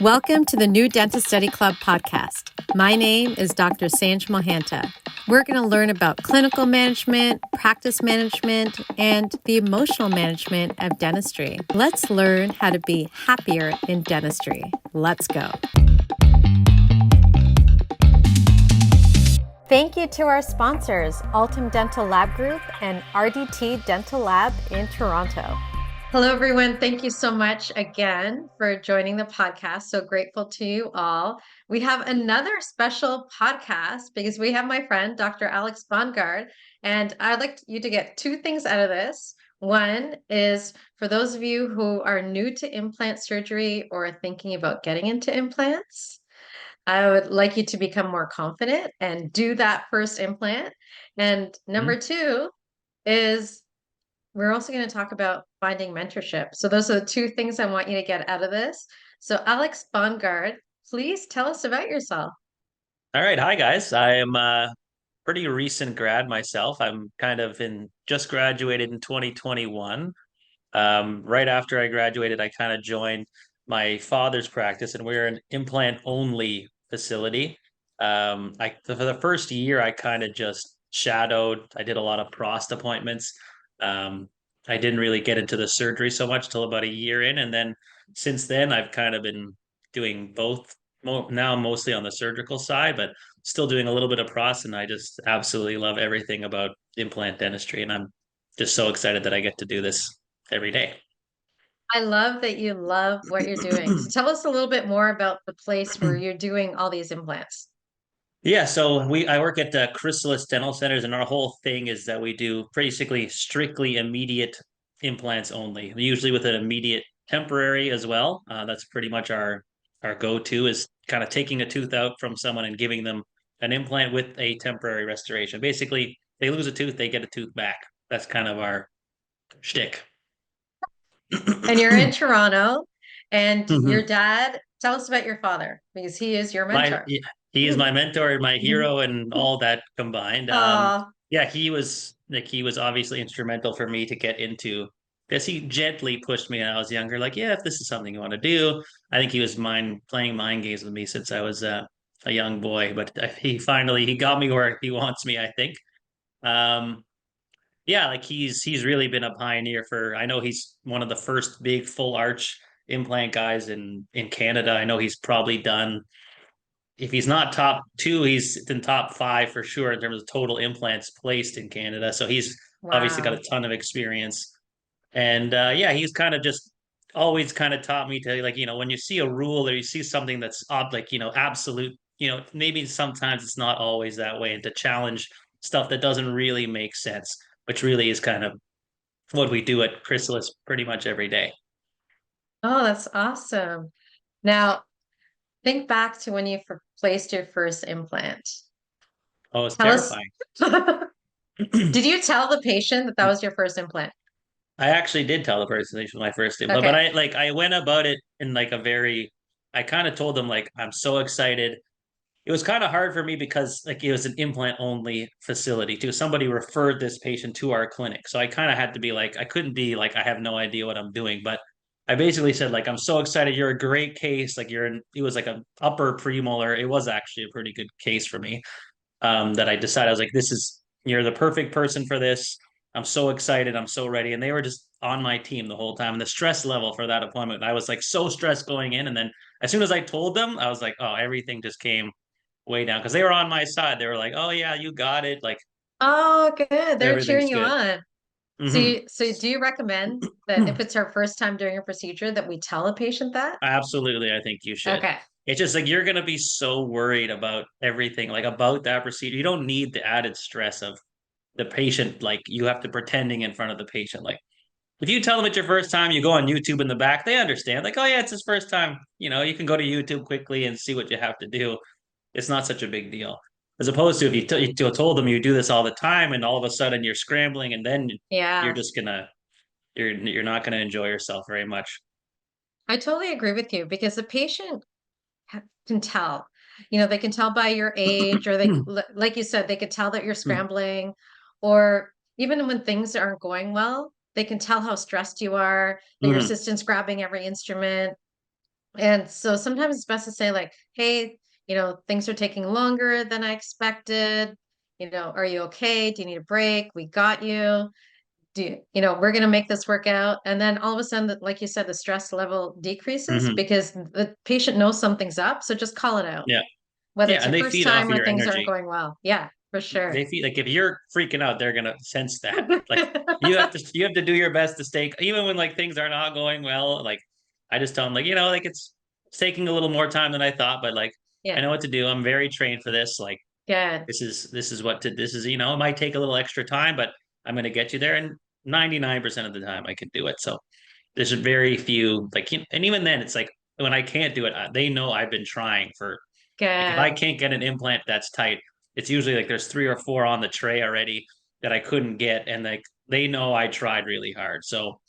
Welcome to the New Dentist Study Club podcast. My name is Dr. Sanj Mohanta. We're going to learn about clinical management, practice management, and the emotional management of dentistry. Let's learn how to be happier in dentistry. Let's go. Thank you to our sponsors, Altum Dental Lab Group and RDT Dental Lab in Toronto. Hello, everyone. Thank you so much again for joining the podcast. So grateful to you all. We have another special podcast because we have my friend, Dr. Alex Bongard, and I'd like you to get two things out of this. One is for those of you who are new to implant surgery or thinking about getting into implants, I would like you to become more confident and do that first implant. And number two is we're also going to talk about finding mentorship. So those are the two things I want you to get out of this. So Alex Bongard, please tell us about yourself. All right. Hi, guys. I am a pretty recent grad myself. I'm kind of just graduated in 2021. Right after I graduated, I kind of joined my father's practice, and we're an implant only facility. For the first year, I kind of just shadowed. I did a lot of prost appointments. I didn't really get into the surgery so much till about a year in, and then since then, I've kind of been doing both. Now, mostly on the surgical side, but still doing a little bit of prost, and I just absolutely love everything about implant dentistry, and I'm just so excited that I get to do this every day. I love that you love what you're doing. So tell us a little bit more about the place where you're doing all these implants. Yeah, so I work at the Chrysalis Dental Centers, and our whole thing is that we do basically strictly immediate implants only, usually with an immediate temporary as well. That's pretty much our go-to is kind of taking a tooth out from someone and giving them an implant with a temporary restoration. Basically, they lose a tooth, they get a tooth back. That's kind of our shtick. And you're in Toronto, and your Mhm. dad, tell us about your father because he is your My mentor. yeah, he is my mentor, my hero, and all that combined. Oh, Yeah, he was obviously instrumental for me to get into this. He gently pushed me when I was younger, like, yeah, if this is something you want to do. I think he was playing mind games with me since I was a young boy, but he got me where he wants me, I think. Um, yeah, like he's really been a pioneer for. I know he's one of the first big full arch implant guys in Canada. I know he's probably done, if he's not top two, he's in top five for sure in terms of total implants placed in Canada. So he's obviously got a wow. ton of experience. And yeah, he's kind of just always kind of taught me to, like, when you see a rule or you see something that's like, absolute, maybe sometimes it's not always that way, and to challenge stuff that doesn't really make sense, which really is kind of what we do at Chrysalis pretty much every day. Oh, that's awesome. Now, think back to when you placed your first implant. Oh, it's Tell us, terrifying. did you tell the patient that that was your first implant? I actually did tell the person this was my first implant, but Okay. I went about it in like a very, I kind of told them like I'm so excited. It was kind of hard for me because like it was an implant only facility too. Somebody referred this patient to our clinic. So I kind of had to be like, I couldn't be like, I have no idea what I'm doing. But I basically said, like, I'm so excited. You're a great case. Like it was like an upper premolar. It was actually a pretty good case for me. That I decided, I was like, you're the perfect person for this. I'm so excited. I'm so ready. And they were just on my team the whole time. And the stress level for that appointment, I was like so stressed going in. And then as soon as I told them, I was like, oh, everything just came way down because they were on my side. They were like, "Oh yeah, you got it. Like Oh, good. They're cheering everything's you good." on. Hmm. So do you recommend that if it's our first time doing a procedure that we tell a patient that? Absolutely, I think you should. Okay. It's just like you're gonna be so worried about everything, like about that procedure. You don't need the added stress of the patient. Like you have to pretending in front of the patient. Like if you tell them it's your first time, you go on YouTube in the back, they understand. Like, oh yeah, it's his first time. You can go to YouTube quickly and see what you have to do. It's not such a big deal. As opposed to if you told them you do this all the time and all of a sudden you're scrambling and then you're Yeah, just gonna you're not gonna enjoy yourself very much. I totally agree with you because the patient can tell. They can tell by your age, or like you said, they could tell that you're scrambling, or even when things aren't going well, they can tell how stressed you are, that your Mhm. assistant's grabbing every instrument. And so sometimes it's best to say like, hey, things are taking longer than I expected. Are you okay? Do you need a break? We got you. We're going to make this work out. And then all of a sudden, like you said, the stress level decreases Hmm. because the patient knows something's up. So just call it out, Yeah. whether Yeah. it's And your they first feed off time of or your things aren't energy. going well. Yeah, for sure. They feel like if you're freaking out, they're gonna sense that. Like you have to do your best to stay even when like things are not going well. Like I just tell them like, like it's taking a little more time than I thought, but like I Yeah, know what to do. I'm very trained for this. Like good. this is what to this is, it might take a little extra time, but I'm gonna get you there. And 99% of the time I can do it. So there's very few like and even then it's like when I can't do it, they know I've been trying for like if I Good. can't get an implant that's tight, it's usually like there's three or four on the tray already that I couldn't get, and like they know I tried really hard. So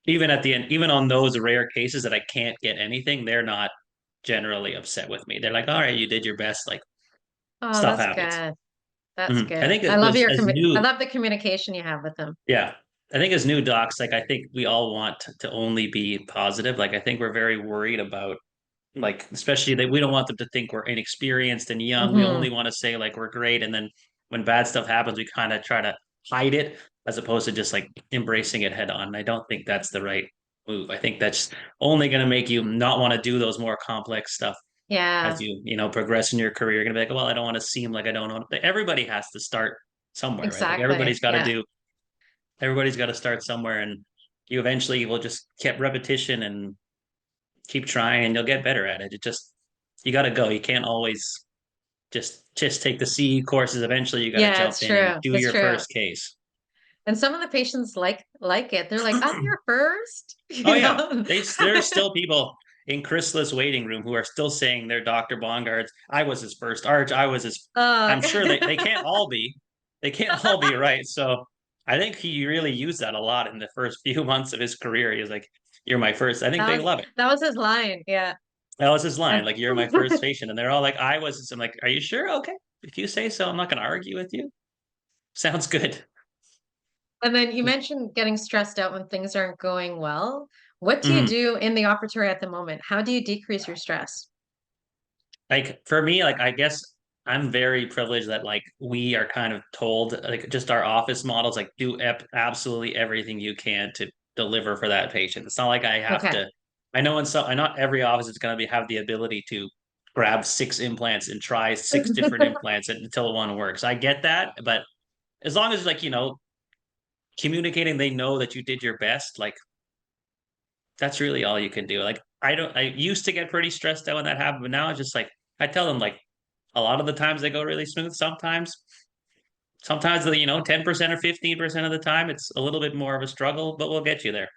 even at the end, even on those rare cases that I can't get anything, they're not generally upset with me. They're like, "All right, you did your best." Like Oh, stuff that's happens. good. That's Mhm. I good. think I it love was your as I new, love the communication you have with them. yeah. I think as new docs, like I think we all want to only be positive. Like I think we're very worried about like especially that we don't want them to think we're inexperienced and young. We Hmm. only want to say like we're great, and then when bad stuff happens, we kind of try to hide it as opposed to just like embracing it head on. And I don't think that's the right move. I think that's only going to make you not want to do those more complex stuff as Yeah, you progress in your career. You're gonna be like, well, I don't want to seem like I don't know. Everybody has to start somewhere, right? Like exactly. Yeah. everybody's got to start somewhere, and you eventually will just keep repetition and keep trying and you'll get better at it. It just you got to go. You can't always just take the CE courses. Eventually, you got to Yeah, jump it's in and true. do It's your true. first case. And some of the patients like it. They're like, I'm your first, Oh yeah, there's still people in Chrisless waiting room who are still saying they're Dr. Bongards. I was his first arch. I was his. Oh, I'm sure they can't all be. They can't all be right. So I think he really used that a lot in the first few months of his career. He was like, "You're my first." I think that they was love it. that was his line. Yeah. That was his line, And like, "You're my first patient," and they're all like, "I was." So I'm like, "Are you sure? Okay, if you say so, I'm not going to argue with you." Sounds good. and then you mentioned getting stressed out when things aren't going well. What do you Mhm. do in the operatory at the moment? How do you decrease your stress? Like for me, like I guess I'm very privileged that like we are kind of told like just our office models like do absolutely everything you can to deliver for that patient. It's not like I have Okay. to. I know in some, I not every office is going to be have the ability to grab six implants and try six different implants until one works. I get that, but as long as like communicating, they know that you did your best. Like that's really all you can do. Like I don't. I used to get pretty stressed out when that happened, but now it's just like I tell them like a lot of the times they go really smooth. Sometimes 10% or 15% of the time it's a little bit more of a struggle, but we'll get you there.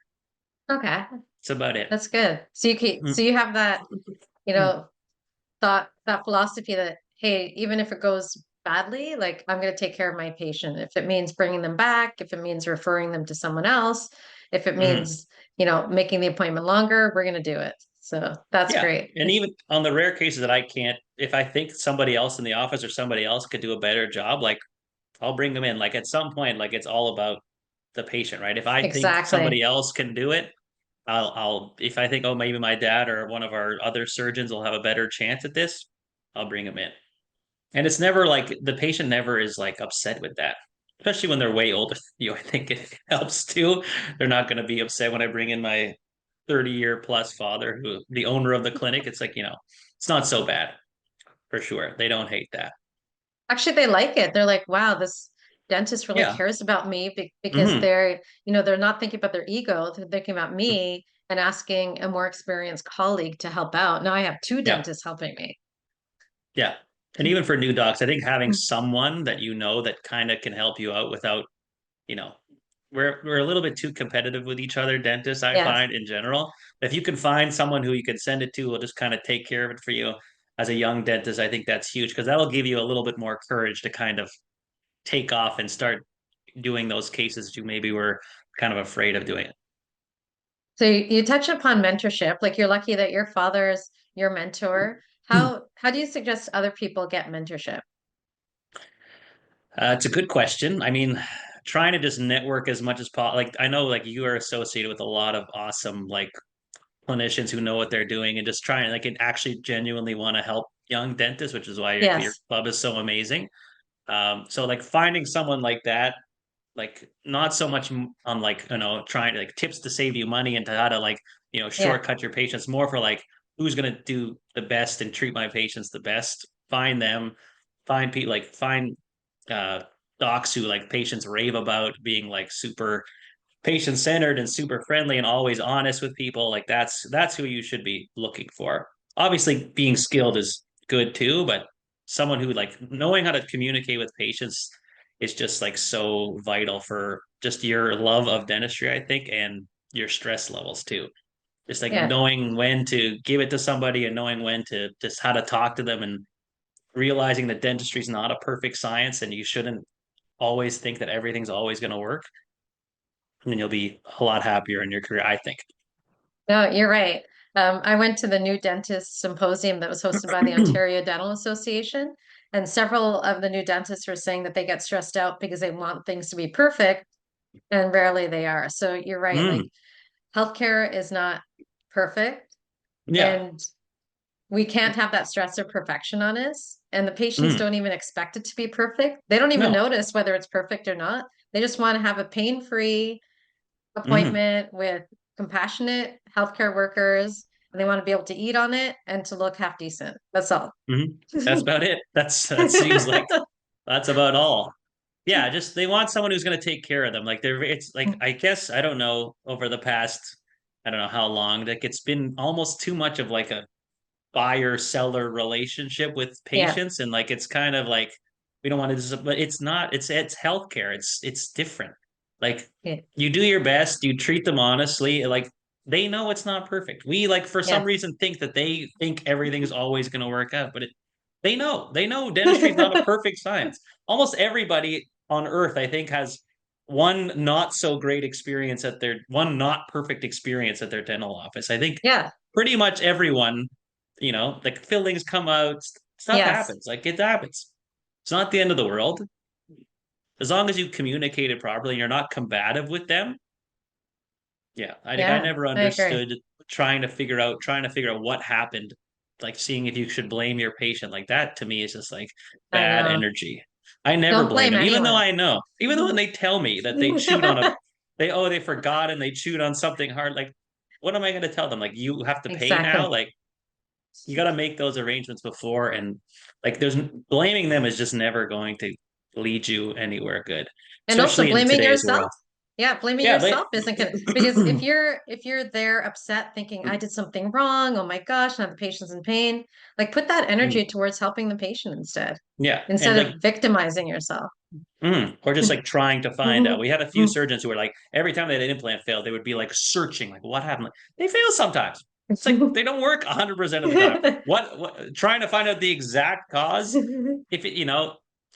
Okay. That's about it. That's good. So Mm, you have that, you mm, know, that philosophy that, hey, even if it goes badly, like I'm going to take care of my patient. If it means bringing them back, if it means referring them to someone else, if it mm. means, making the appointment longer, we're going to do it. So that's Yeah. great. And even on the rare cases that I can't, if I think somebody else in the office or somebody else could do a better job, like I'll bring them in. Like at some point, like it's all about the patient, right? If I think Exactly. somebody else can do it, if I think, oh, maybe my dad or one of our other surgeons will have a better chance at this, I'll bring them in. And it's never like the patient never is like upset with that, especially when they're way older than you. I think it helps too. They're not going to be upset when I bring in my 30-year plus father, who the owner of the clinic. It's like, it's not so bad for sure. They don't hate that. Actually, they like it. They're like, wow, this dentist really Yeah. cares about me because Hmm. they're not thinking about their ego. They're thinking about me and asking a more experienced colleague to help out. Now I have two Yeah. dentists helping me. Yeah. And even for new docs, I think having someone that that kind of can help you out without, you know, we're a little bit too competitive with each other, dentists, I Yes. find in general. If you can find someone who you can send it to, will just kind of take care of it for you as a young dentist, I think that's huge because that'll give you a little bit more courage to kind of take off and start doing those cases that you maybe were kind of afraid of doing. So you touched upon mentorship. Like you're lucky that your father's your mentor. How do you suggest other people get mentorship? It's a good question. I mean, trying to just network as much as possible. Like I know, like you are associated with a lot of awesome, like clinicians who know what they're doing and just trying like and actually genuinely want to help young dentists, which is why your Yes. club is so amazing. So like finding someone like that, like not so much on like trying to like tips to save you money and to how to like Yeah. shortcut your patients, more for like who's gonna do the best and treat my patients the best. Find them, find people like find uh docs who like patients rave about being like super patient centered and super friendly and always honest with people. Like that's who you should be looking for. Obviously, being skilled is good too, but someone who like knowing how to communicate with patients is just like so vital for just your love of dentistry, I think, and your stress levels too. Just like Yeah. knowing when to give it to somebody and knowing when to just how to talk to them and realizing that dentistry is not a perfect science and you shouldn't always think that everything's always going to work, and you'll be a lot happier in your career, I think. No, you're right. I went to the new dentist symposium that was hosted by the Ontario Dental Association, and several of the new dentists were saying that they get stressed out because they want things to be perfect, and rarely they are. So you're right. Like Mm, healthcare is not perfect, yeah. and we can't have that stress of perfection on us. And the patients Mm, don't even expect it to be perfect. They don't even no. notice whether it's perfect or not. They just want to have a pain-free Mm, appointment with compassionate healthcare workers, and they want to be able to eat on it and to look half decent. That's all. that's about it. That seems like that's about all. Yeah, just they want someone who's going to take care of them. Like they're it's like I guess I don't know over the past I don't know how long like it's been almost too much of like a buyer seller relationship with Yeah, patients, and like it's kind of like we don't want to, but it's not, it's healthcare, it's different. Like yeah, you do your best, you treat them honestly, like they know it's not perfect. We like for some yeah. reason think that they think everything's always going to work out, but they know dentistry is not a perfect science. Almost everybody on earth I think has one not so great experience at their one not perfect experience at their dental office. I think Yeah, pretty much everyone, like fillings come out, stuff yes, happens. Like it happens. It's not the end of the world. As long as you communicate it properly and you're not combative with them. Yeah. I yeah, never I agree. understood trying to figure out what happened, like seeing if you should blame your patient. Like that to me is just like I bad know. energy. I never Don't blame blame them, even though anyone. I know, even though when they tell me that they chewed on a they forgot and they chewed on something hard, like what am I going to tell them? Like you have to pay now? Exactly. Like you got to make those arrangements before, and like there's blaming them is just never going to lead you anywhere good, And also especially in blaming today's yourself. world. Yeah, blaming Yeah, they yourself isn't gonna, because if you're there upset thinking I did something wrong, oh my gosh, now the patient's in pain, like put that energy towards helping the patient yeah, and instead like of victimizing yourself. or just like trying to find out. We had a few surgeons who were like every time they had an implant fail, they would be like searching, like what happened. Like, they fail sometimes. It's like they don't work 100% of the time. What trying to find out the exact cause, if it,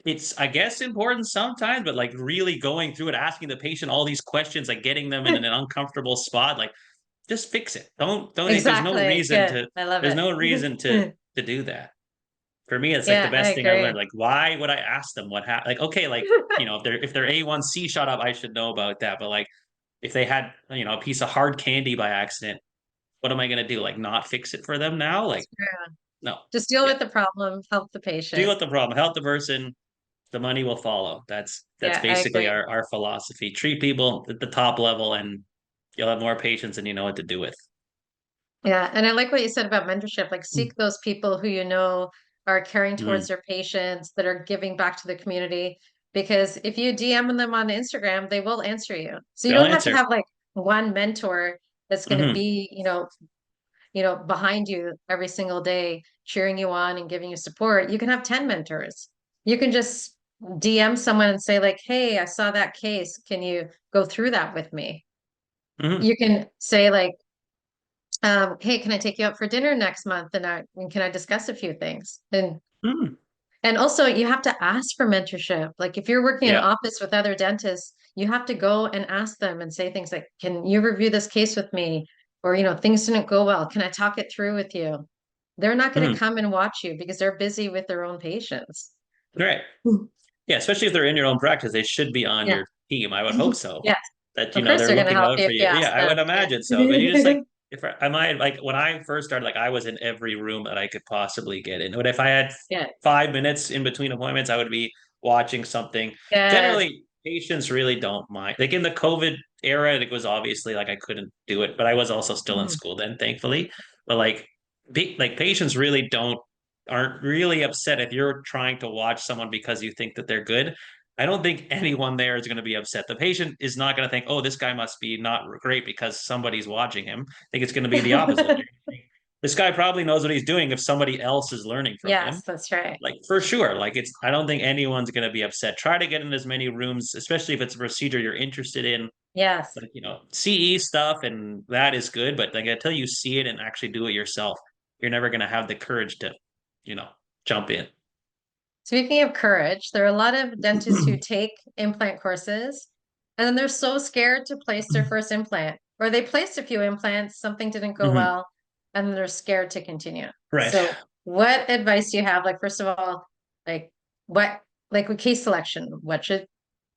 it's I guess important sometimes, but like really going through it, asking the patient all these questions, like getting them in an uncomfortable spot, like just fix it. Don't Exactly. Good. I love there's it. no reason to do that. For me, it's like the Yeah, I best thing I've learned. agree. Like, why would I ask them what happened? Like, okay, like if their A1C shot up, I should know about that. But like, if they had a piece of hard candy by accident, what am I gonna do? Like, not fix it for them now? Like, Yeah. no. Just deal Yeah, with the problem, help the deal patient. with the problem, help the person, the money will follow. That's Yeah, I basically agree. our philosophy. Treat people at the top level, and you'll have more patience, and you know what to do with. Yeah, and I like what you said about mentorship. Like seek those people who you know are caring towards Mm. their patients, that are giving back to the community. Because if you DM them on Instagram, they will answer you. So you They'll don't have to answer. have like one mentor that's going to Hmm. be, behind you every single day, cheering you on and giving you support. You can have 10 mentors. You can just DM someone and say, like, hey, I saw that case. Can you go through that with me? Hmm. You can say, like, hey, can I take you out for dinner next month? And can I discuss a few things? Hmm. And also you have to ask for mentorship. Like if you're working in an Yeah. office with other dentists, you have to go and ask them and say things like, can you review this case with me? Or, things didn't go well. Can I talk it through with you? They're not going to Hmm. come and watch you because they're busy with their own patients. Right. Mm. Yeah, especially if they're in your own practice, they should be on Yeah. your team. I would hope so. Yes. That Of course they're they're going to looking help out you for if you you. Yeah, ask I would them. imagine so. But you just like Yeah. if I might, like when I first started, like I was in every room that I could possibly get in. But if I had Yeah. 5 minutes in between appointments, I would be watching something. Good. Generally, patients really don't mind. Like in the COVID era, it was obviously like I couldn't do it, but I was also still in Mhm. school then, thankfully. But like patients really don't aren't really upset if you're trying to watch someone because you think that they're good. I don't think anyone there is going to be upset. The patient is not going to think, "Oh, this guy must be not great because somebody's watching him." I think it's going to be the opposite. They're gonna think, this guy probably knows what he's doing if somebody else is learning from him. Yes, that's right. Like for sure. Like it's I don't think anyone's going to be upset. Try to get in as many rooms, especially if it's a procedure you're interested in. Yes. Like, CE stuff and that is good, but like until you see it and actually do it yourself, you're never going to have the courage to, you know, jump in. Speaking of courage, there are a lot of dentists who take implant courses and then they're so scared to place their first implant, or they placed a few implants, something didn't go Mhm. well, and then they're scared to continue. Right. So, what advice do you have? Like, first of all, like what, like with case selection, what should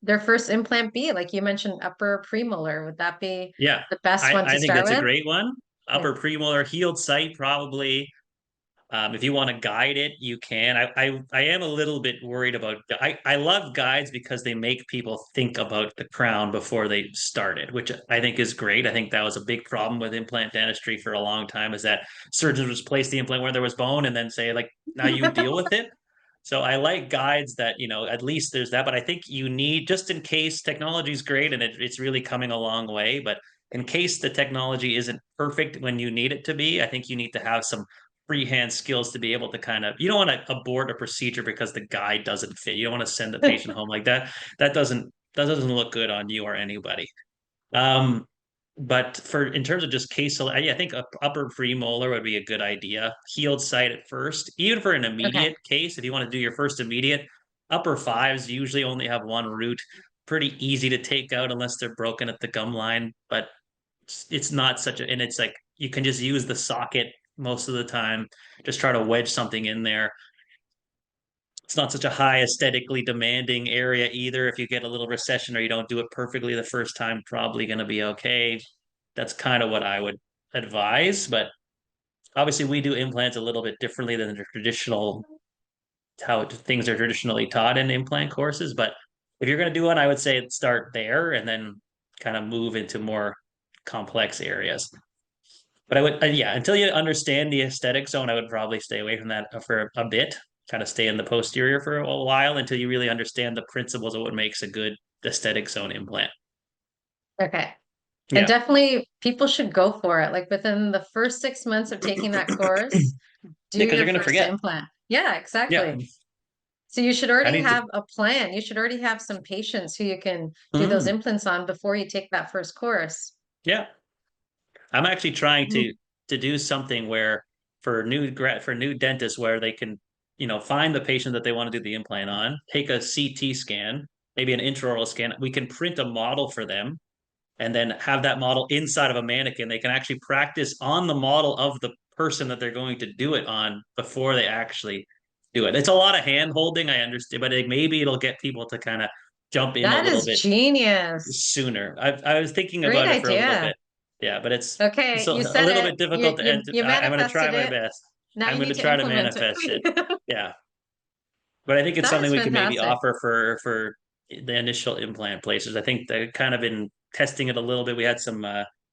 their first implant be? Like you mentioned, upper premolar. Would that be Yeah. the best one to I think start that's a with? great one. Yeah. Upper premolar, healed site, probably. If you want to guide it, you can. I am a little bit worried about. I love guides because they make people think about the crown before they started, which I think is great. I think that was a big problem with implant dentistry for a long time, is that surgeons would place the implant where there was bone and then say like, now you deal with it. So I like guides that, at least there's that. But I think you need, just in case, technology is great and it's really coming a long way, but in case the technology isn't perfect when you need it to be, I think you need to have some freehand skills to be able to kind of, you don't want to abort a procedure because the guide doesn't fit. You don't want to send the patient home like that. That doesn't look good on you or anybody. Um, but for in terms of just case, I think a upper premolar would be a good idea. Healed site at first, even for an Okay. immediate case, if you want to do your first immediate, upper fives usually only have one root. Pretty easy to take out unless they're broken at the gum line, but it's not such a, and it's like you can just use the socket most of the time. Just try to wedge something in there. It's not such a high aesthetically demanding area either. If you get a little recession or you don't do it perfectly the first time, probably going to be okay. That's kind of what I would advise. But obviously, we do implants a little bit differently than the traditional, how things are traditionally taught in implant courses. But if you're going to do one, I would say start there and then kind of move into more complex areas. But I would, yeah, until you understand the aesthetic zone, I would probably stay away from that for a bit. Kind of stay in the posterior for a while until you really understand the principles of what makes a good aesthetic zone implant. Okay. And Yeah, definitely people should go for it. Like within the first 6 months of taking that yeah, course, do because you're your gonna first forget. implant. Yeah, Yeah, exactly. So you should I already need to. have a plan. You should already have some patients who you can do those Mm, implants on before you take that first course. yeah, I'm actually trying Mhm. to do something where for new dentists where they can find the patient that they want to do the implant on, take a CT scan, maybe an intraoral scan. We can print a model for them and then have that model inside of a mannequin. They can actually practice on the model of the person that they're going to do it on before they actually do it. It's a lot of hand holding, I understand, but maybe it'll get people to kind of jump in a That little is bit genius. sooner. I was thinking Great about it for a little idea. bit. Yeah, but it's Okay, you a said little it. bit difficult to enter. You I'm going to try manifested my it. best. Now I'm you going need to to try to implement manifest it. it. Yeah, but I think it's That something is we could maybe fantastic. offer for the initial implant places. I think they've kind of been testing it a little bit. We had some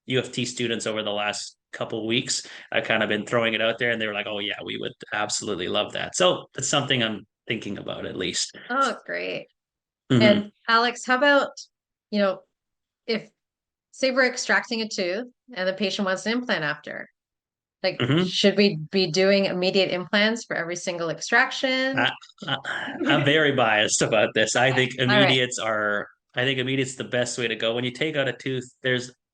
UFT students over the last couple weeks. I kind of been throwing it out there, and they were like, "Oh yeah, we would absolutely love that." So it's something I'm thinking about at least. Oh, great. Hmm. And Alex, how about, you know, if say we're extracting a tooth and the patient wants an implant after, like, Hmm. should we be doing immediate implants for every single extraction? I, I, I'm very biased about this. All right. I think immediate's the best way to go. When you take out a tooth,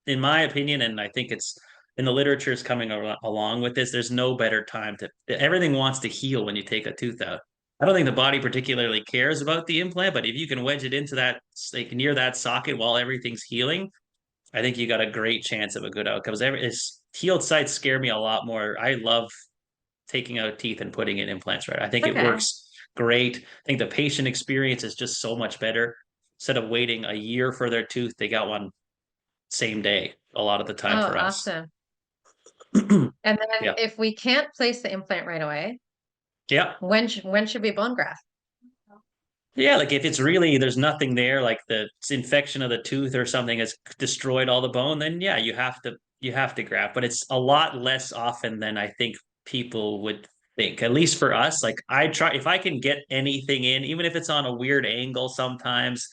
in my opinion, and I think it's in the literature is coming along with this, there's no better time everything wants to heal when you take a tooth out. I don't think the body particularly cares about the implant, but if you can wedge it into that, like near that socket while everything's healing, I think you got a great chance of a good outcome. Because it's healed sites scare me a lot more. I love taking out teeth and putting in implants, right? I think it Okay. works great. I think the patient experience is just so much better. Instead of waiting a year for their tooth, they got one same day a lot of the time Oh, for us. awesome. And then Yeah. if we can't place the implant right away, Yeah. when should we bone graft? Yeah, like if it's really there's nothing there, like the infection of the tooth or something has destroyed all the bone, then yeah, you have to graft. But it's a lot less often than I think people would think. At least for us, like I try if I can get anything in, even if it's on a weird angle sometimes,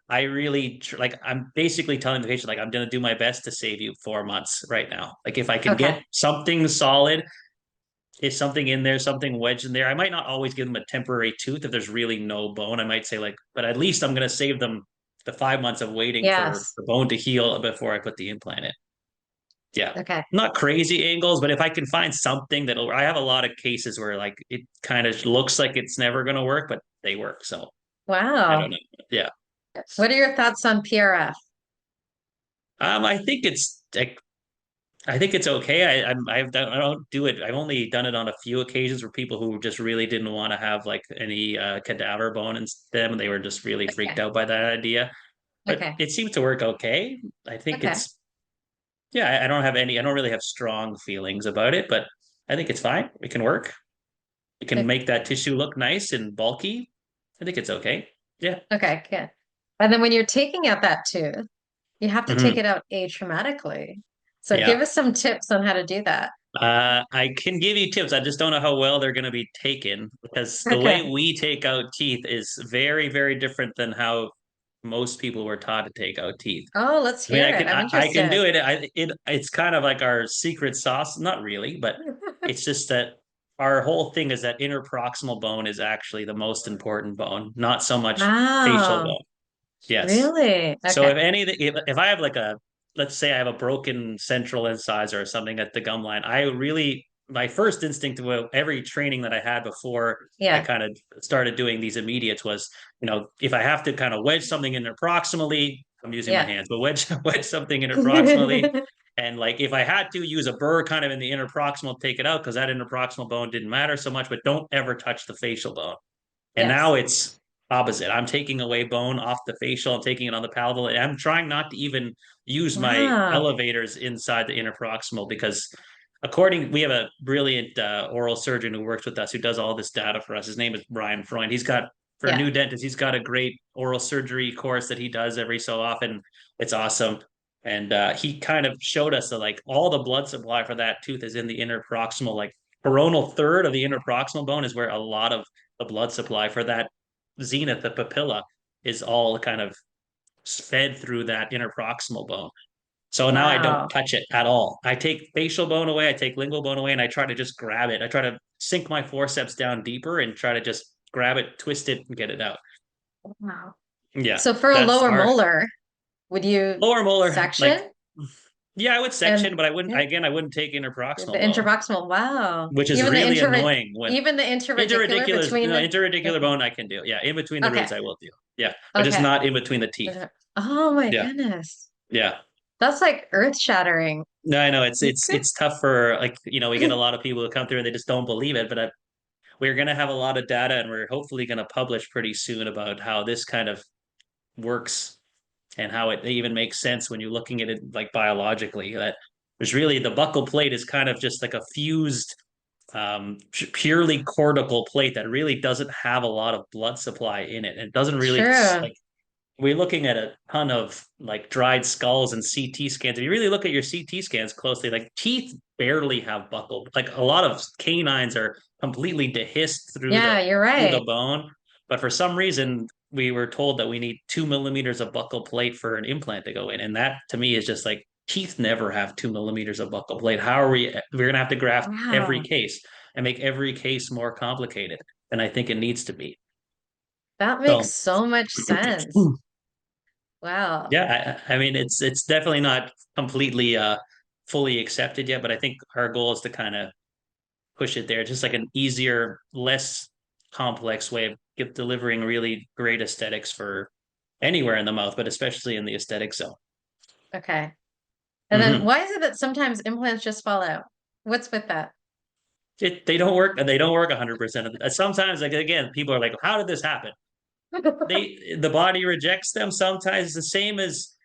I really like I'm basically telling the patient like I'm gonna do my best to save you 4 months right now. Like if I can Okay. get something solid is something in there, something wedged in there. I might not always give them a temporary tooth if there's really no bone. I might say like, but at least I'm going to save them the 5 months of waiting for Yes. the bone to heal before I put the implant in. Yeah, Okay. not crazy angles, but if I can find something that'll, I have a lot of cases where like it kind of looks like it's never going to work, but they work. So I don't Wow. know. Yeah. What are your thoughts on PRF? I think it's like I think it's okay. I don't do it. I've only done it on a few occasions for people who just really didn't want to have like any cadaver bone in them, and they were just really freaked Okay. out by that idea. But Okay. it seems to work okay. I think Okay. it's yeah. I don't have any. I don't really have strong feelings about it, but I think it's fine. It can work. It can Okay. make that tissue look nice and bulky. I think it's okay. Yeah. Okay. Good. And then when you're taking out that tooth, you have to take Hmm. it out atraumatically. So give Yeah. us some tips on how to do that. I can give you tips. I just don't know how well they're going to be taken because the way Okay. we take out teeth is very, very different than how most people were taught to take out teeth. Oh, let's I mean, hear it. I'm I can interested. do it. It's kind of like our secret sauce. Not really, but it's just that our whole thing is that interproximal bone is actually the most important bone, not so much facial Wow. bone. Yes. Really? So Okay. if I have like a let's say I have a broken central incisor or something at the gum line, I really my first instinct with every training that I had before I Yeah. kind of started doing these immediates was, if I have to kind of wedge something interproximally, I'm using my Yeah. hands, but wedge something interproximally. And like if I had to use a burr kind of in the interproximal, take it out because that interproximal bone didn't matter so much, but don't ever touch the facial bone. And now Yes. it's opposite. I'm taking away bone off the facial, I'm taking it on the palatal, and I'm trying not to even use my Wow. elevators inside the interproximal because we have a brilliant oral surgeon who works with us who does all this data for us. His name is Brian Freund. For Yeah. new dentists, he's got a great oral surgery course that he does every so often. It's awesome. And he kind of showed us that like all the blood supply for that tooth is in the interproximal, like coronal third of the interproximal bone is where a lot of the blood supply for that zenith, the papilla, is all kind of fed through that interproximal bone. So now I don't Wow. touch it at all. I take facial bone away, I take lingual bone away, and I try to just grab it. I try to sink my forceps down deeper and try to just grab it, twist it, and get it out. Wow. Yeah, So for a that's lower our molar, would you lower molar. Like, section? yeah, I would And section, but I wouldn't. yeah, Again, I wouldn't take the interproximal bone, interproximal. Wow. which is really annoying when Even the interradicular between the interradicular bone I can do. Yeah, in between the okay. roots I will do. Yeah, but just Okay. not in between the teeth. Oh my Yeah, goodness. yeah. That's like earth shattering. No, I know it's tough for like we get a lot of people who come through and they just don't believe it, but we're going to have a lot of data and we're hopefully going to publish pretty soon about how this kind of works and how it even makes sense when you're looking at it like biologically. That there's really the buccal plate is kind of just like a fused, purely cortical plate that really doesn't have a lot of blood supply in it. It doesn't really True. like we're looking at a ton of like dried skulls and CT scans. If you really look at your CT scans closely, like teeth barely have buccal. Like a lot of canines are completely dehisced Yeah, you're through the right. bone. But for some reason, we were told that we need 2 millimeters of buccal plate for an implant to go in. And that to me is just like teeth never have 2 millimeters of buccal plate. How are we're gonna have to graft every Wow. case and make every case more complicated than I think it needs to be. That makes So so much sense. Wow. yeah, I mean it's definitely not completely fully accepted yet, but I think our goal is to kind of push it there, just like an easier, less complex way of delivering really great aesthetics for anywhere in the mouth, but especially in the aesthetic zone. Okay. And then Hmm. why is it that sometimes implants just fall out? What's with that? They don't work. They don't work 100% of the. Sometimes, like again, people are like, "How did this happen?" The body rejects them. Sometimes it's the same as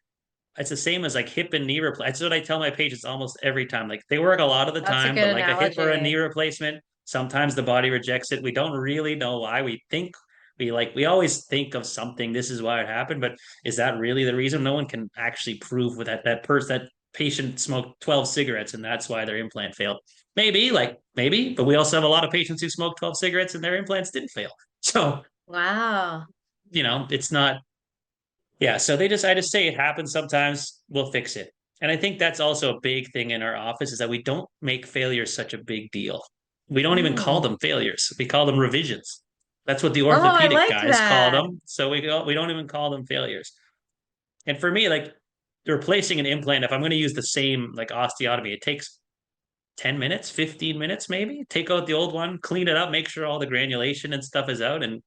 it's the same as like hip and knee replacement. That's what I tell my patients almost every time. Like they work a lot of the That's a time, but good like a hip or a knee analogy. replacement, sometimes the body rejects it. We don't really know why. We always think of something. This is why it happened, but is that really the reason? No one can actually prove with that patient smoked 12 cigarettes and that's why their implant failed. Maybe, but we also have a lot of patients who smoke 12 cigarettes and their implants didn't fail. So, Wow. it's not, yeah. So I just say it happens sometimes, we'll fix it. And I think that's also a big thing in our office is that we don't make failures such a big deal. We don't even call Mm. them failures. We call them revisions. That's what the Oh, I orthopedic like guys call that. them. So we don't even call them failures. And for me, like replacing an implant, if I'm going to use the same like osteotomy, it takes 10 minutes, 15 minutes maybe. Take out the old one, clean it up, make sure all the granulation and stuff is out, and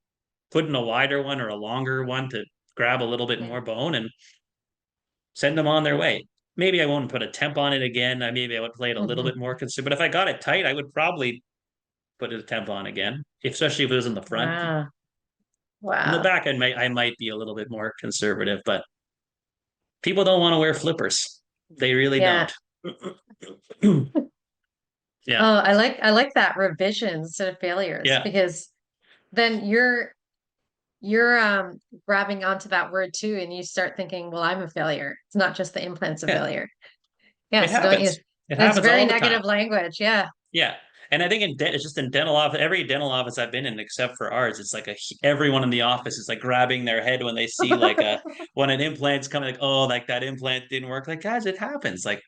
put in a wider one or a longer one to grab a little bit Yeah. more bone and send them on their way. Maybe I won't put a temp on it again. Maybe I would play it a little bit more conservative. But if I got it tight, I would probably put a temp on again, especially if it was in the front. Wow. In the Wow. back, I might be a little bit more conservative, but people don't want to wear flippers. They really Yeah. don't. Yeah, Oh, I like that revision instead of failures yeah, because then you're grabbing onto that word too and you start thinking, well, I'm a failure. It's not just the implant's a yeah. failure. Yeah, It so don't you happens. It there's happens very all the time. negative language. Yeah. Yeah. And I think it's just in dental office, every dental office I've been in, except for ours, it's like everyone in the office is like grabbing their head when they see like when an implant's coming, like, oh, like that implant didn't work. Like, guys, it happens. Like,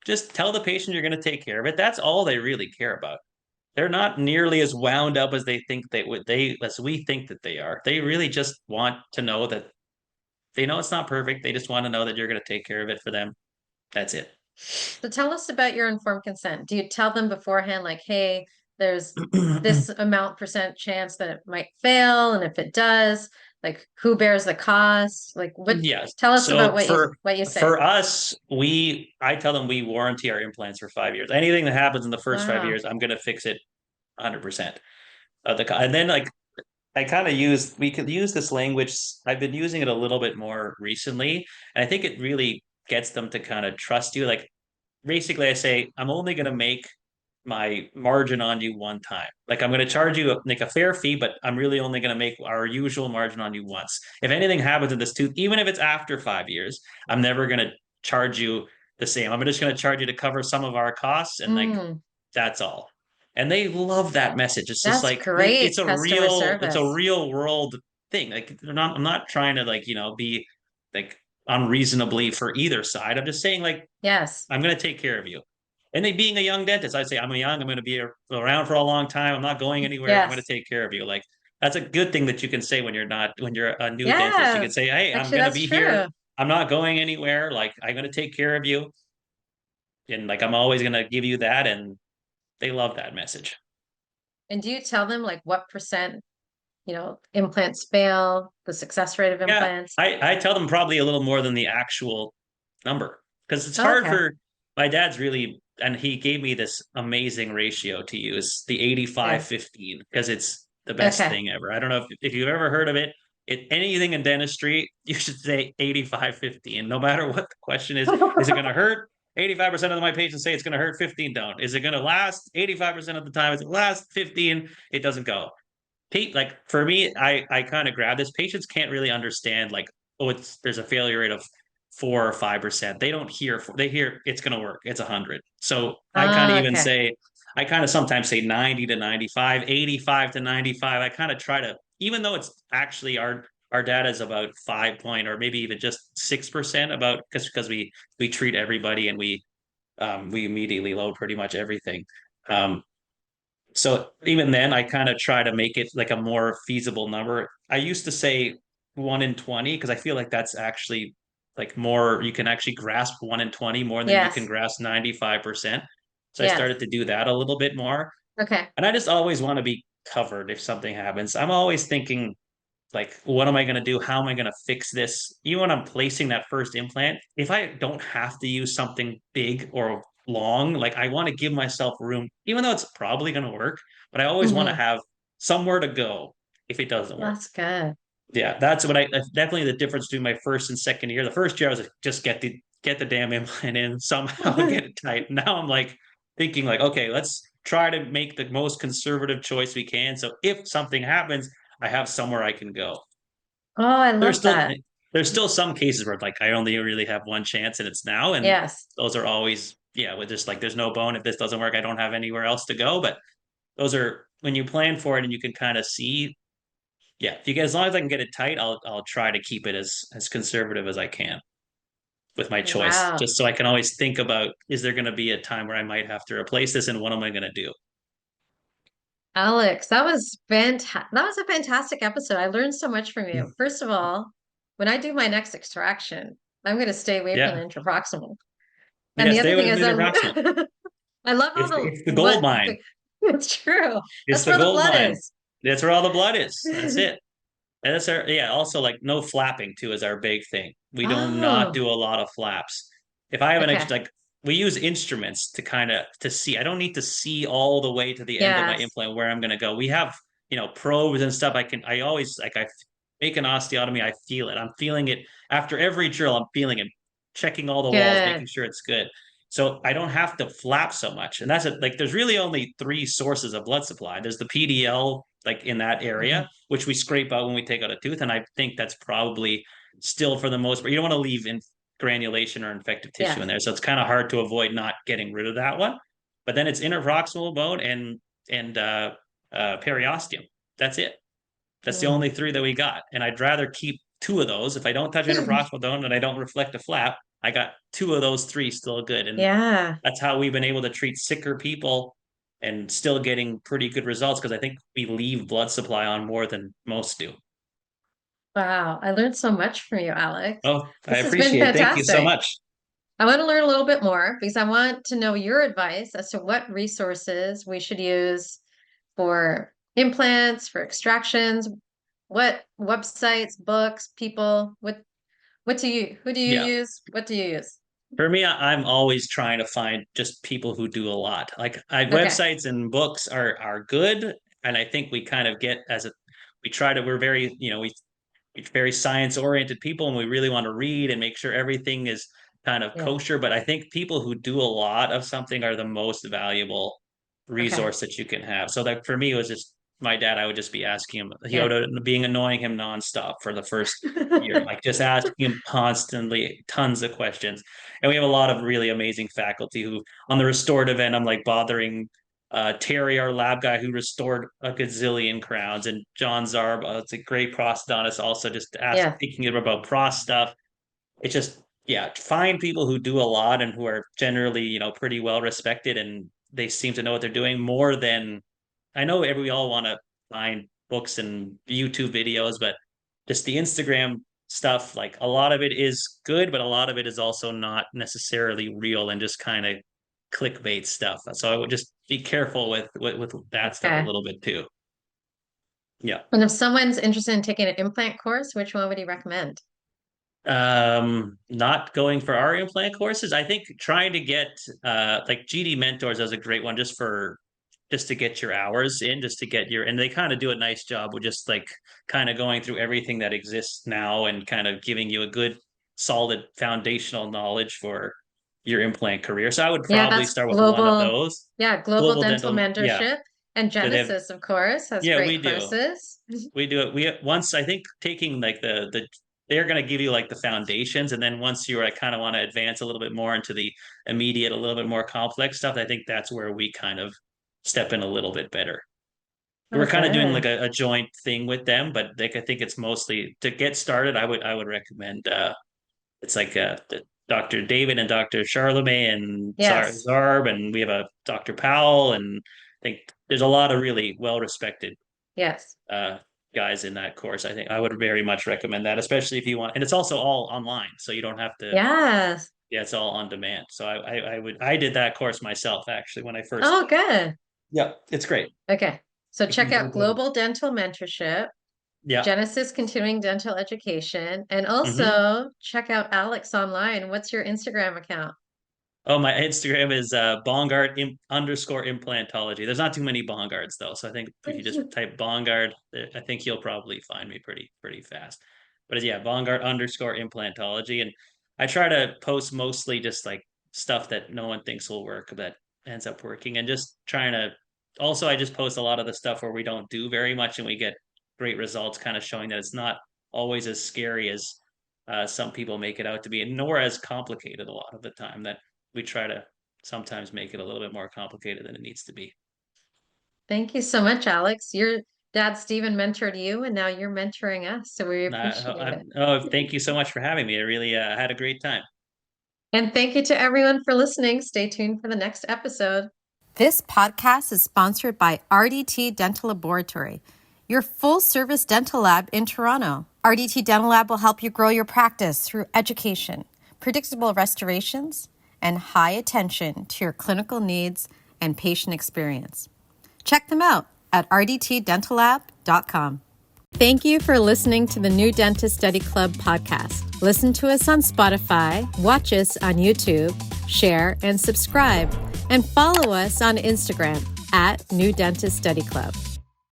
just tell the patient you're going to take care of it. That's all they really care about. They're not nearly as wound up as they think as we think that they are. They really just want to know that they know it's not perfect. They just want to know that you're going to take care of it for them. That's it. So tell us about your informed consent. Do you tell them beforehand, like, hey, there's this amount percent chance that it might fail, and if it does, like, who bears the cost? Like, what? Yes. Tell us about So what you say. for us, I tell them we warranty our implants for 5 years. Anything that happens in the first five Wow. years, I'm going to fix it 100%. And then like I kind of we could use this language. I've been using it a little bit more recently, and I think it really gets them to kind of trust you. Like basically, I say I'm only going to make my margin on you one time. Like I'm going to charge you like a fair fee, but I'm really only going to make our usual margin on you once. If anything happens to this tooth, even if it's after 5 years, I'm never going to charge you the same. I'm just going to charge you to cover some of our costs, and like Mm, that's all. And they love that message. It's just that's like great customer it's a service. real world thing. Like I'm not trying to like be like unreasonably for either side. I'm just saying like Yes. I'm going to take care of you. And they being a young dentist, I'd say I'm going to be around for a long time. I'm not going anywhere. I'm going Yes. to take care of you. Like that's a good thing that you can say when you're a new dentist. You Yeah. can say, "Hey, I'm Actually, going to that's be here. true. I'm not going anywhere. Like I'm going to take care of you, and like I'm always going to give you that." And they love that message. And do you tell them like what percent, implants fail, the success rate of Yeah, implants? I tell them probably a little more than the actual number because it's hard Okay. for my dad's really, and he gave me this amazing ratio to use the 85 Yeah. 15 because it's the best Okay. thing ever. I don't know if you've ever heard of it. Anything in dentistry, you should say 85 15. No matter what the question is it going to hurt? 85% of my patients say it's going to hurt, 15 don't. Is it going to last? 85% of the time, it's going to last, 15, it doesn't go. Like for me, I kind of grab this. Patients can't really understand like, oh, there's a failure rate of 4 or 5%. They don't they hear it's gonna work. It's 100. So Okay. I kind of sometimes say 90 to 95, 85 to 95. I kind of try to, even though it's actually our data is about 5 point or maybe even just 6% about because we treat everybody and we immediately load pretty much everything. Um, so even then, I kind of try to make it like a more feasible number. I used to say 1 in 20 because I feel like that's actually like more, you can actually grasp 1 in 20 more than you can Yes. grasp 95%. So I Yes. started to do that a little bit more. Okay. And I just always want to be covered if something happens. I'm always thinking, like, what am I going to do? How am I going to fix this? Even when I'm placing that first implant, if I don't have to use something big or long, like I want to give myself room, even though it's probably going to work, but I always want to Hmm. have somewhere to go if it doesn't work. That's good. Yeah, that's what that's definitely the difference between my first and second year. The first year I was like, just get the damn implant in somehow, get it tight. Now I'm like thinking like, okay, let's try to make the most conservative choice we can. So if something happens, I have somewhere I can go. Oh, I There's love still that. there's still some cases where like I only really have one chance and it's now, and Yes. those are always with just like there's no bone. If this doesn't work, I don't have anywhere else to go. But those are when you plan for it and you can kind of see, if you get as long as I can get it tight, I'll try to keep it as conservative as I can with my choice, Wow. just so I can always think about, is there going to be a time where I might have to replace this and what am I going to do? Alex, that was that was a fantastic episode. I learned so much from you. First of all, when I do my next extraction, I'm going to stay away from the Yeah. intraproximal. And Yeah, the other stay thing away from is, the interproximal. I love all It's the the gold what mine. it's true. It's That's the where the gold blood mine. is. That's where all the blood is. That's it. And that's our, also like no flapping too is our big thing. We do not Oh, do a lot of flaps. If I have an okay. extra, like we use instruments to kind of to see. I don't need to see all the way to the end of my Yes. implant where I'm going to go. We have, probes and stuff. I always like, I make an osteotomy. I feel it. I'm feeling it after every drill. I'm feeling it, checking all the walls, Good. making sure it's good. So I don't have to flap so much. And that's it. Like there's really only three sources of blood supply. There's the PDL, like in that Mhm. area, which we scrape out when we take out a tooth. And I think that's probably still for the most part. You don't want to leave in granulation or infective tissue in Yes. there. So it's kind of hard to avoid not getting rid of that one. But then it's interproximal bone and periosteum. That's it. That's the Mm. only three that we got. And I'd rather keep two of those. If I don't touch interproximal bone and I don't reflect a flap, I got two of those three still good. And Yeah. that's how we've been able to treat sicker people and still getting pretty good results because I think we leave blood supply on more than most do. Wow. I learned so much from you, Alex. Oh, I This has been appreciate it. Thank you so fantastic. much. I want to learn a little bit more because I want to know your advice as to what resources we should use for implants, for extractions, what websites, books, people, what do you, who do you Yeah. use? What do you use? For me, I'm always trying to find just people who do a lot. Like Okay. websites and books are good, and I think we kind of get as a we try to we're very we're very science oriented people, and we really want to read and make sure everything is kind of Yeah. kosher. But I think people who do a lot of something are the most valuable Okay. resource that you can have. So that for me it was just my dad. I would just be asking him, Yeah. being annoying him nonstop for the first year, like just asking him constantly tons of questions. And we have a lot of really amazing faculty who, on the restorative end, I'm like bothering Terry, our lab guy, who restored a gazillion crowns, and John Zarb, it's a great prosthodontist, also just Yeah. thinking about pros stuff. It's just, find people who do a lot and who are generally, pretty well respected, and they seem to know what they're doing more than I know. We all want to find books and YouTube videos, but just the Instagram stuff, like a lot of it is good, but a lot of it is also not necessarily real and just kind of clickbait stuff. So I would just be careful with that stuff a Okay. little bit too. Yeah. And if someone's interested in taking an implant course, which one would you recommend? Not going for our implant courses. I think trying to get like GD mentors is a great one just to get your hours in, just to get and they kind of do a nice job with just like kind of going through everything that exists now and kind of giving you a good solid foundational knowledge for your implant career. So I would Yeah, probably that's start with one of global. those. Yeah, global Global dental dental, yeah. mentorship and So they have, Genesis, of course, has yeah, great we do. courses. We do it. We once I think taking like they're going to give you like the foundations, and then once you kind of want to advance a little bit more into the immediate, a little bit more complex stuff, I think that's where we kind of step in a little bit better. Oh, We're kind of doing like good. a joint thing with them, but like I think it's mostly to get started. I would recommend it's like Dr. David and Dr. Charlemagne and Yes. Zarb, and we have a Dr. Powell, and I think there's a lot of really well respected Yes. uh, guys in that course. I think I would very much recommend that, especially if you want, and it's also all online, so you don't have to. Yes. Yeah, it's all on demand. So I did that course myself actually when I first. Oh, good. Yeah, it's great. Okay. So If check you out go. Global Dental Mentorship, Yeah. Genesis Continuing Dental Education, and Hmm. also check out Alex online. What's your Instagram account? Oh, my Instagram is Bongard underscore implantology. There's not too many Bongards though, so I think if you just type Bongard, I think you'll probably find me pretty fast. But yeah, Bongard underscore implantology, and I try to post mostly just like stuff that no one thinks will work that ends up working, and just trying to. Also, I just post a lot of the stuff where we don't do very much and we get great results, kind of showing that it's not always as scary as some people make it out to be, and nor as complicated a lot of the time. That we try to sometimes make it a little bit more complicated than it needs to be. Thank you so much, Alex. Your dad, Stephen, mentored you, and now you're mentoring us. So we appreciate it. Oh, thank you so much for having me. I really had a great time. And thank you to everyone for listening. Stay tuned for the next episode. This podcast is sponsored by RDT Dental Laboratory, your full-service dental lab in Toronto. RDT Dental Lab will help you grow your practice through education, predictable restorations, and high attention to your clinical needs and patient experience. Check them out at rdtdentallab.com. Thank you for listening to the New Dentist Study Club podcast. Listen to us on Spotify, watch us on YouTube, share and subscribe, and follow us on Instagram at New Dentist Study Club.